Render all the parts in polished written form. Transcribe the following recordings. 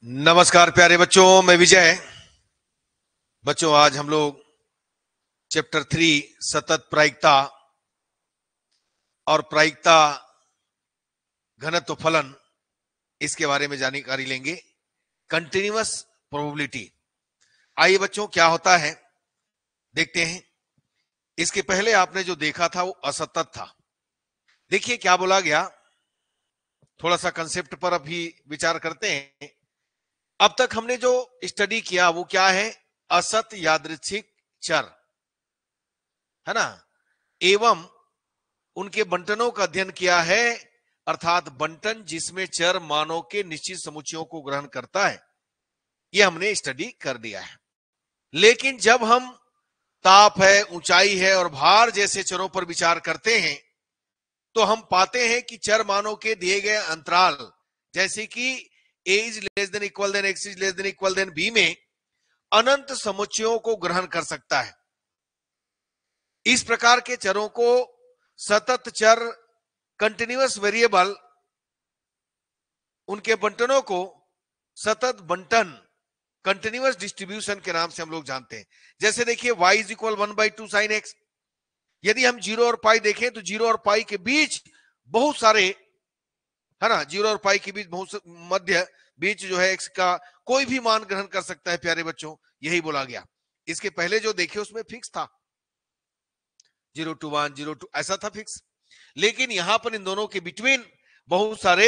नमस्कार प्यारे बच्चों, मैं विजय। बच्चों, आज हम लोग चैप्टर 3 सतत प्रायिकता और प्रायिकता घनत्व फलन, इसके बारे में जानकारी लेंगे। Continuous probability. आइए बच्चों, क्या होता है देखते हैं। इसके पहले आपने जो देखा था वो असतत था। देखिए क्या बोला गया, थोड़ा सा कंसेप्ट पर अभी विचार करते हैं। अब तक हमने जो स्टडी किया वो क्या है? असत यादृच्छिक चर, है ना, एवं उनके बंटनों का अध्ययन किया है, अर्थात बंटन जिसमें चर मानों के निश्चित समुच्चयों को ग्रहण करता है, यह हमने स्टडी कर दिया है। लेकिन जब हम ताप है, ऊंचाई है और भार जैसे चरों पर विचार करते हैं तो हम पाते हैं कि चर मानों के दिए गए अंतराल, जैसे कि a is less than equal than x is less than equal than b में अनंत समुच्चयों को ग्रहण कर सकता है। इस प्रकार के चरों को सतत चर, कंटिन्यूअस वेरिएबल, उनके बंटनों को सतत बंटन, कंटिन्यूअस डिस्ट्रीब्यूशन के नाम से हम लोग जानते हैं। जैसे देखिए y is equal 1/2 sin x। यदि हम 0 और पाई देखें तो 0 और पाई के बीच बहुत सारे, है ना, 0 और पाई के बीच बहुत मध्य बीच जो है x का कोई भी मान ग्रहण कर सकता है। प्यारे बच्चों, यही बोला गया। इसके पहले जो देखे उसमें फिक्स था 0 to 1, 0 to, ऐसा था फिक्स। लेकिन यहां पर इन दोनों के बिटवीन बहुत सारे,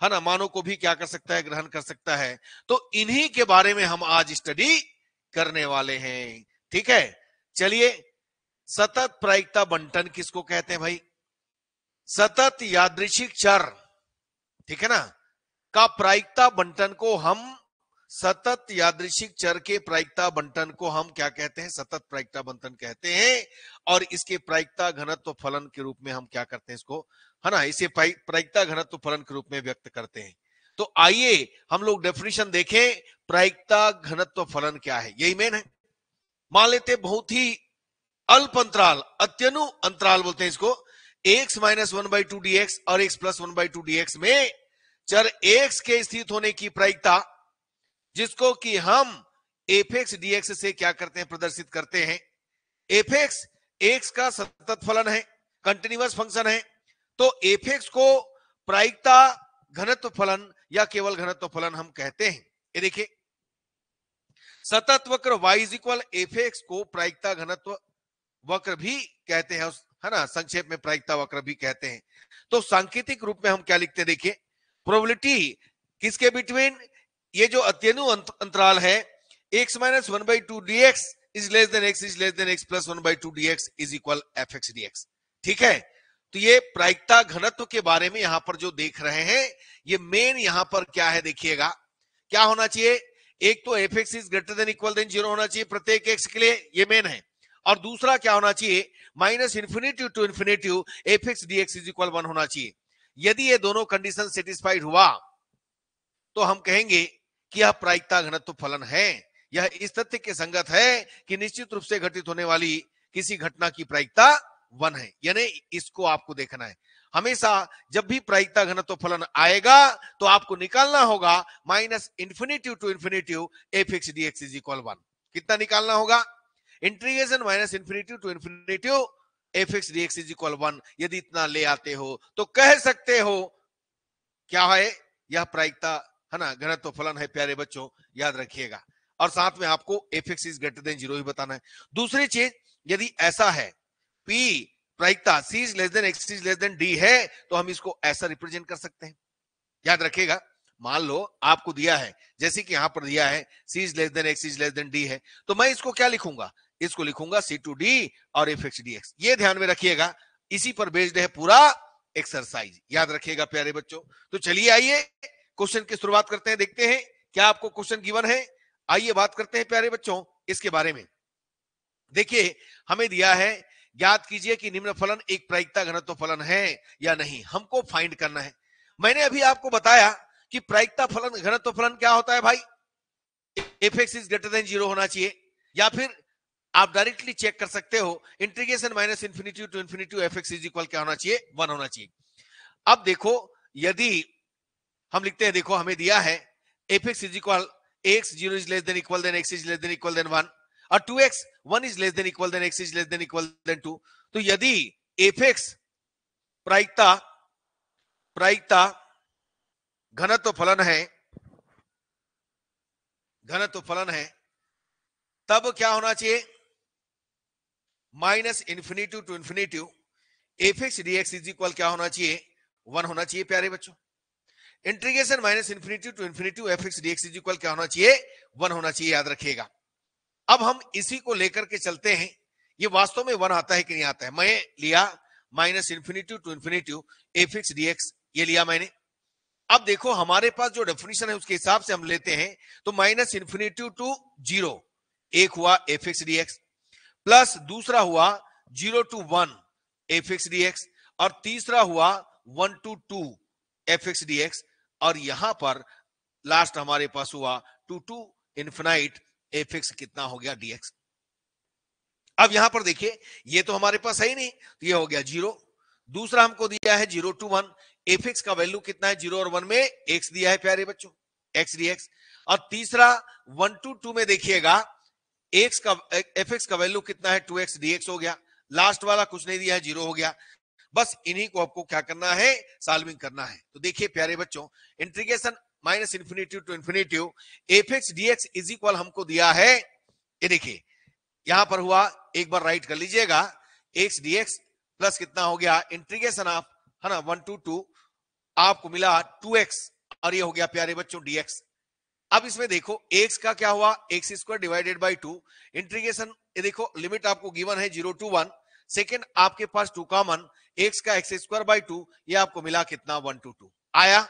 है ना, मानों को भी क्या कर सकता है, ग्रहण कर सकता है। तो इन्हीं के बारे में हम आज स्टडी करने वाले हैं। ठीक है, चलिए। सतत प्रायिकता बंटन किसको कहते हैं भाई? सतत यादृच्छिक चर, ठीक है ना, का प्रायिकता बंटन को हम, सतत यादृच्छिक चर के प्रायिकता बंटन को हम क्या कहते हैं? सतत प्रायिकता बंटन कहते हैं। और इसके प्रायिकता घनत्व फलन के रूप में हम क्या करते हैं इसको, है ना, इसे प्रायिकता घनत्व फलन के रूप में व्यक्त करते हैं। तो आइए हम लोग डेफिनेशन देखें, प्रायिकता घनत्व फलन क्या है। यही मेन है। मान लेते बहुत ही अल्प अंतराल, अत्यनु अंतराल बोलते हैं इसको, x माइनस 1/2 dx और x प्लस 1/2 dx में चर x के स्थित होने की प्रायिकता, जिसको कि हम एफ dx से क्या करते हैं, प्रदर्शित करते हैं। एफ x का सतत फलन है, कंटिन्यूअस फंक्शन है। तो एफ को प्रायिकता घनत्व फलन या केवल घनत्व फलन हम कहते हैं। ये देखिए, सतत वक्र y इज इक्वल एफ को प्रायिकता घनत्व वक्र भी कहते हैं, है ना, संक्षेप में प्रायिकता वक्र भी कहते हैं। तो सांकेतिक रूप में हम क्या लिखते हैं, देखिए, प्रोबेबिलिटी किसके बिटवीन, ये जो अत्यनु अंतराल है, x minus 1/2 dx is less then x is less then x plus 1/2 dx is equal fx dx। ठीक है, तो ये प्रायिकता घनत्व के बारे में यहां पर जो देख रहे हैं, ये मेन यहां पर क्या है देखिएगा, क्या होना चाहिए। एक तो fx is greater than equal than 0 होना चाहिए प्रत्येक x के लिए, ये मेन है। और दूसरा क्या होना चाहिए, minus infinity to infinity F dx is equal 1 होना चाहिए। यदि ये दोनों कंडीशन सेटिस्फाइड हुआ तो हम कहेंगे कि यह प्रायिकता घनत्व फलन है। यह इस तथ्य के संगत है कि निश्चित रूप से घटित होने वाली किसी घटना की प्रायिकता 1 है। यानी इसको आपको देखना है। हमेशा जब भी प्रायिकता घनत्व फलन आएगा तो आपको निकालना होगा minus infinity to infinity F dx is equal 1। कितना निकालना होगा? Integration minus infinity to infinity F dx is equal 1। यदि इतना ले आते हो तो कह सकते हो क्या है, यह प्रायिकता, है ना, घनत्व फलन है। प्यारे बच्चों, याद रखिएगा। और साथ में आपको एफ इज ग्रेटर देन 0 ही बताना है। दूसरी चीज, यदि ऐसा है P प्रायिकता C is less then x is less then D है, तो हम इसको ऐसा रिप्रेजेंट कर सकते हैं। याद रखिएगा, मान लो आपको दिया है, जैसे कि यहां पर दिया है C is less then x is less then D है, तो मैं इसको क्या लिखूंगा, इसको लिखूंगा C2D और fx dx। ये ध्यान में रखिएगा, इसी पर बेस्ड है पूरा एक्सरसाइज। याद रखिएगा प्यारे बच्चों। तो चलिए आइए क्वेश्चन की शुरुआत करते हैं, देखते हैं क्या आपको क्वेश्चन गिवन है। आइए बात करते हैं प्यारे बच्चों इसके बारे में। देखिए, हमें दिया है, ज्ञात कीजिए कि निम्न फलन एक प्रायिकता घनत्व फलन है या नहीं, हमको फाइंड करना है। मैंने अभी आपको बताया कि प्रायिकता फलन घनत्व फलन क्या होता है भाई, एफ इज ग्रेटर देन 0 होना चाहिए, या फिर आप डायरेक्टली चेक कर सकते हो, integration minus infinity to infinity F is equal क्या होना चाहिए, 1 होना चाहिए। अब देखो, यदि हम लिखते हैं, देखो हमें दिया है F x is equal X 0 is less than equal than x is less than equal than 1 और 2x 1 is less than equal than x is less than equal than 2। तो यदि एफ एक्स प्रायिकता घनत्व फलन है तब क्या होना चाहिए, minus infinity to infinity F x D x is equal क्या होना चाहिए, 1 होना चाहिए प्यारे बच्चों। Integration minus infinity to infinity F x D x is equal क्या होना चाहिए, 1 होना चाहिए, याद रखिएगा। अब हम इसी को लेकर के चलते हैं, ये वास्तव में 1 आता है कि नहीं आता है। मैं लिया minus infinity to infinity F x D X, ये लिया मैंने। अब देखो हमारे पास जो डेफिनेशन है उसके हिसाब से हम लेते हैं, तो माइनस इन्फिनिटी टू 0 एक हुआ F x D x, plus दूसरा हुआ 0 to 1 F x D x, और तीसरा हुआ 1 to 2 F x D x, और यहां पर लास्ट हमारे पास हुआ 2 टू इन्फिनाइट एफ एक्स कितना हो गया डीएक्स। अब यहां पर देखिए ये तो हमारे पास है ही नहीं, तो ये हो गया 0। दूसरा हमको दिया है 0 टू 1, एफ एक्स का वैल्यू कितना है, 0 और 1 में एक्स दिया है प्यारे बच्चों, एक्स डीएक्स। और तीसरा 1 टू 2 में देखिएगा एक्स का एफ एक्स का वैल्यू कितना है, 2x dx हो गया। लास्ट वाला कुछ नहीं दिया है, 0 हो गया। बस इन्हीं को आपको क्या करना है, सॉल्विंग करना है। तो देखिए प्यारे बच्चों, integration minus infinity to infinity F X dx is equal हमको दिया है, ये देखिए यहां पर हुआ, एक बार राइट कर लीजिएगा, एक्स डीएक्स प्लस कितना हो गया इंटीग्रेशन ऑफ, है ना, 1 टू 2 आपको मिला 2x, और ये हो गया प्यारे बच्चों dx। अब इसमें देखो x का क्या हुआ, x square divided by 2, integration, ये देखो लिमिट आपको गिवन है 0 टू 1, सेकेंड आपके पास 2 कॉमन, x का एक्स स्क्वायर बाई 2, ये आपको मिला कितना 1 टू 2 आया,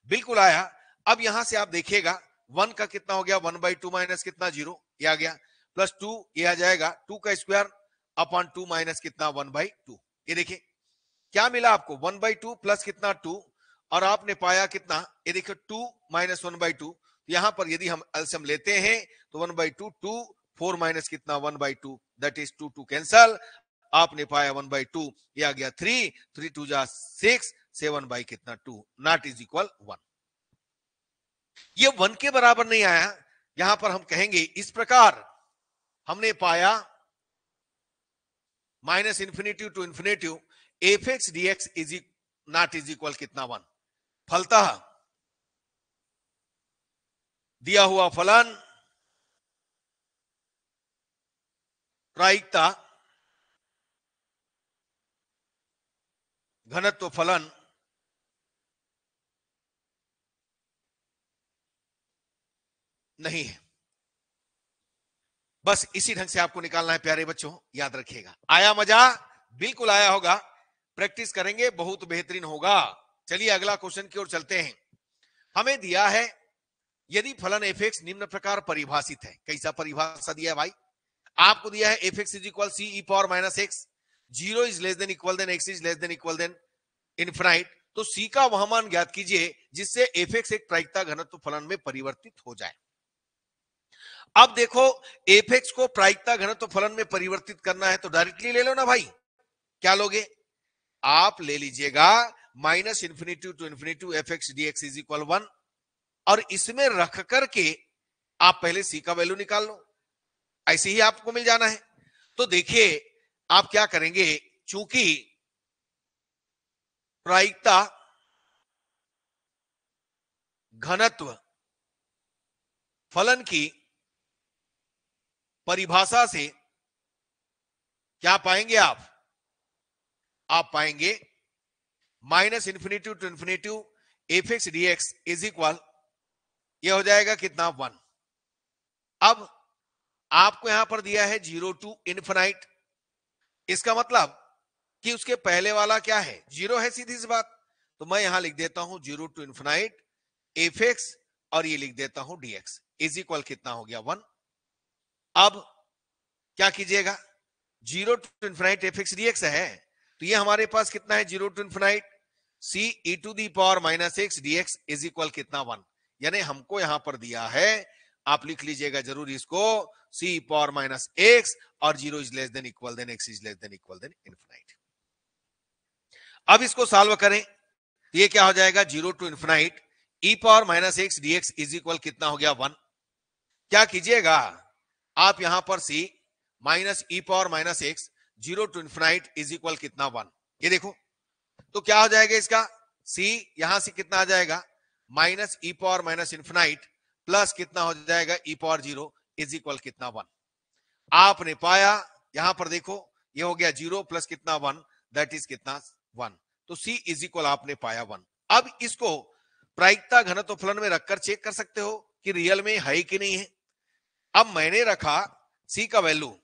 बिल्कुल आया। अब यहां से आप देखिएगा 1 का कितना हो गया, 1 बाई 2 माइनस कितना 0, ये आ गया, प्लस 2 ये आ जाएगा 2 का स्क्वायर अपॉन 2 माइनस कितना 1 बाई 2। ये देखिए क्या मिला आपको, 1 बाई 2 प्लस कितना 2, और आपने पाया कितना, ये देखो 2 माइनस 1 बाई 2। यहां पर यदि हम एलसीएम लेते हैं तो 1 बाई 2 2, 4 माइनस कितना 1 बाई 2, दैट इज 2 2 कैंसल, आपने पाया 1 बाई 2, ये आ गया 3, 3 2 जा 6, 7 बाई कितना 2, नॉट इज इक्वल 1। ये 1 के बराबर नहीं आया, यहां पर हम कहेंगे इस प्रकार हमने पाया minus infinity to infinity F X dx is not is equal कितना 1। फलतः दिया हुआ फलन प्रायिकता घनत्व फलन नहीं है। बस इसी ढंग से आपको निकालना है प्यारे बच्चों, याद रखिएगा। आया मजा, बिल्कुल आया होगा, प्रैक्टिस करेंगे बहुत बेहतरीन होगा। चलिए अगला क्वेश्चन की ओर चलते हैं। हमें दिया है यदि फलन एफ एक्स निम्न प्रकार परिभाषित है, कैसा परिभाषा दिया है भाई, आपको दिया है F x is equal C E power minus x, 0 is less than equal than x is less than equal than infinite, तो सी का वह मान ज्ञात कीजिए जिससे एफ एक्स एक प्रायिकता घनत्व फलन में परिवर्तित हो जाए। अब देखो एफ एक्स को प्रायिकता घनत्व फलन में परिवर्तित करना है तो डायरेक्टली ले लो ना भाई, क्या लोगे आप, ले लीजिएगा minus infinity to infinity F x D x is equal 1, और इसमें रख करके आप पहले सी का वैल्यू निकाल लो, ऐसे ही आपको मिल जाना है। तो देखिए आप क्या करेंगे, चूंकि प्रायिकता घनत्व फलन की परिभाषा से क्या पाएंगे आप पाएंगे minus infinity to infinity F x D x is equal, यह हो जाएगा कितना 1। अब आपको यहां पर दिया है 0 टू इनफिनाइट, इसका मतलब कि उसके पहले वाला क्या है, 0 है, सीधी सी बात। तो मैं यहां लिख देता हूं 0 टू इनफिनाइट एफ एक्स, और ये लिख देता हूं डीएक्स इज इक्वल कितना हो गया 1। अब क्या कीजिएगा, 0 to infinite F X D X है, तो ये हमारे पास कितना है 0 to infinite C E to the power minus x dx is equal कितना 1। यानी हमको यहां पर दिया है, आप लिख लीजिएगा जरूर इसको, सी पावर माइनस एक्स और 0 is less than equal than x is less than equal than infinite. अब इसको सॉल्व करें तो ये क्या हो जाएगा, 0 to infinite e power minus x dx is equal कितना हो गया 1। क्या कीजिएगा आप यहां पर c minus e power minus x 0 to infinite is equal कितना 1। ये देखो तो क्या हो जाएगा इसका सी यहां से कितना आ जाएगा minus e power minus infinite plus कितना हो जाएगा ई पावर 0 इज इक्वल कितना 1। आपने पाया यहां पर देखो ये हो गया 0 प्लस कितना 1 दैट इज कितना 1। तो सी इज इक्वल आपने पाया 1। अब इसको प्रायिकता घनत्व फलन में रखकर चेक कर सकते हो कि रियल में है कि नहीं है। अब मैंने रखा सी का वैल्यू,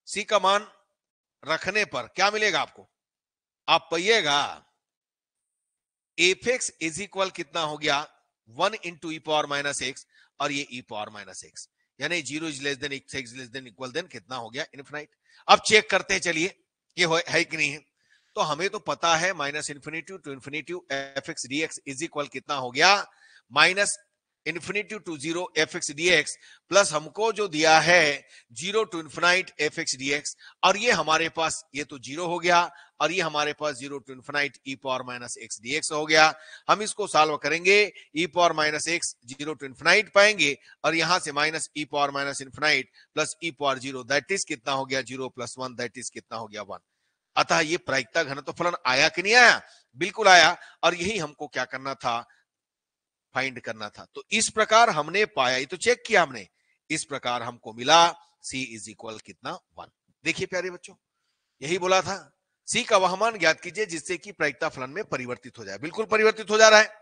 सी का मान रखने पर क्या मिलेगा आपको, आप पाइएगा एफ एक्स इज इक्वल कितना हो गया 1 into e power minus x और ये ई पावर माइनस एक्स, यानी 0 is less than x is less than equal then कितना हो गया इनफिनाइट। अब चेक करते हैं चलिए ये है कि नहीं है। तो हमें तो पता है minus infinity to infinity F x D x is equal कितना हो गया minus infinity to 0 f x D x plus हमको जो दिया है 0 to infinite f x D x, और ये हमारे पास ये तो 0 हो गया और ये हमारे पास 0 to infinite e power minus x D x हो गया। हम इसको सॉल्व करेंगे e power minus x 0 to infinite पाएंगे और यहां से minus e power minus infinite plus e power 0 that is कितना हो गया 0 प्लस 1 दैट इज कितना हो गया 1। अतः ये प्रायिकता घनत्व फलन आया कि नहीं आया, बिल्कुल आया, और यही हमको क्या करना था फाइंड करना था। तो इस प्रकार हमने पाया, ये तो चेक किया हमने, इस प्रकार हमको मिला C इज इक्वल कितना 1। देखिए प्यारे बच्चों यही बोला था C का वह मान ज्ञात कीजिए जिससे कि प्रायिकता फलन में परिवर्तित हो जाए। बिल्कुल परिवर्तित हो जा रहा है।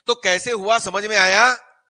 तो कैसे हुआ समझ में आया।